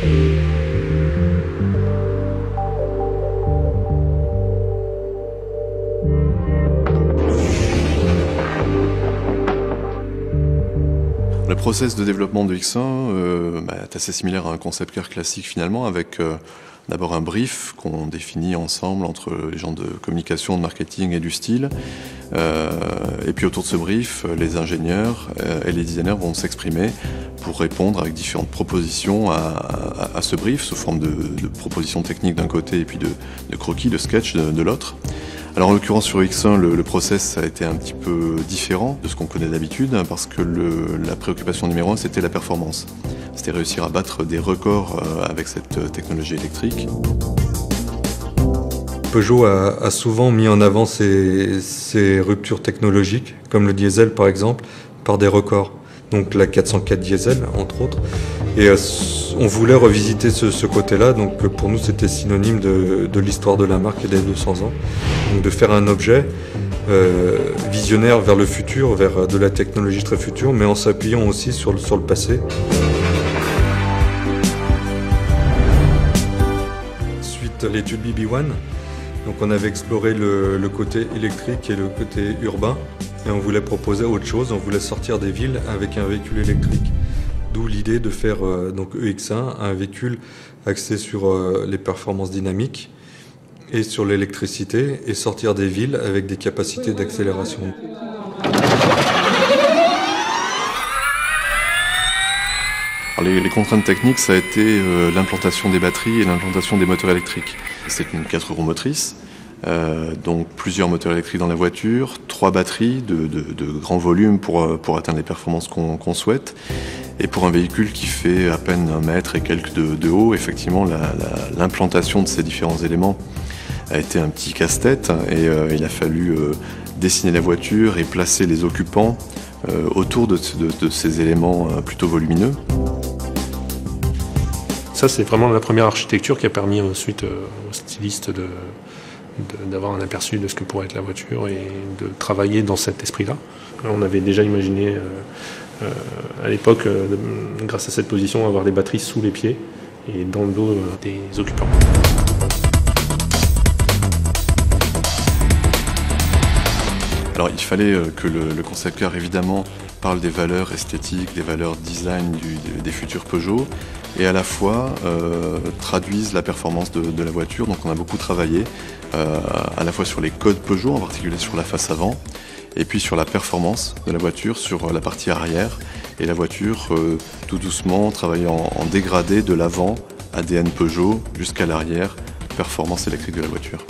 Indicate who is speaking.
Speaker 1: Le process de développement de X1 est assez similaire à un concept car classique finalement, avec d'abord un brief qu'on définit ensemble entre les gens de communication, de marketing et du style. Et puis autour de ce brief, les ingénieurs et les designers vont s'exprimer pour répondre avec différentes propositions à ce brief, sous forme de propositions techniques d'un côté et puis de croquis, de sketch de l'autre. Alors en l'occurrence sur X1, le process a été un petit peu différent de ce qu'on connaît d'habitude, parce que la préoccupation numéro 1, c'était la performance. C'était réussir à battre des records avec cette technologie électrique.
Speaker 2: Peugeot a souvent mis en avant ses ruptures technologiques, comme le diesel par exemple, par des records. Donc la 404 diesel, entre autres. Et on voulait revisiter ce côté-là, donc pour nous c'était synonyme de l'histoire de la marque et des 200 ans. Donc de faire un objet visionnaire vers le futur, vers de la technologie très future, mais en s'appuyant aussi sur le passé. Suite à l'étude BB1, donc on avait exploré le côté électrique et le côté urbain. Et on voulait proposer autre chose, on voulait sortir des villes avec un véhicule électrique. D'où l'idée de faire donc EX1, un véhicule axé sur les performances dynamiques et sur l'électricité, et sortir des villes avec des capacités d'accélération.
Speaker 1: Les contraintes techniques, ça a été l'implantation des batteries et l'implantation des moteurs électriques. C'est une 4 roues motrices. Donc plusieurs moteurs électriques dans la voiture, 3 batteries de grand volume pour atteindre les performances qu'on souhaite. Et pour un véhicule qui fait à peine 1 mètre et quelques de haut, effectivement l'implantation de ces différents éléments a été un petit casse-tête, et il a fallu dessiner la voiture et placer les occupants autour de ces éléments plutôt volumineux.
Speaker 3: Ça, c'est vraiment la première architecture qui a permis ensuite aux stylistes d'avoir un aperçu de ce que pourrait être la voiture et de travailler dans cet esprit-là. On avait déjà imaginé à l'époque, grâce à cette position, avoir des batteries sous les pieds et dans le dos des occupants.
Speaker 1: Alors il fallait que le concept car évidemment parle des valeurs esthétiques, des valeurs design des futurs Peugeot, et à la fois traduise la performance de la voiture. Donc on a beaucoup travaillé à la fois sur les codes Peugeot, en particulier sur la face avant, et puis sur la performance de la voiture, sur la partie arrière, et la voiture tout doucement travaillant en dégradé de l'avant, ADN Peugeot, jusqu'à l'arrière, performance électrique de la voiture.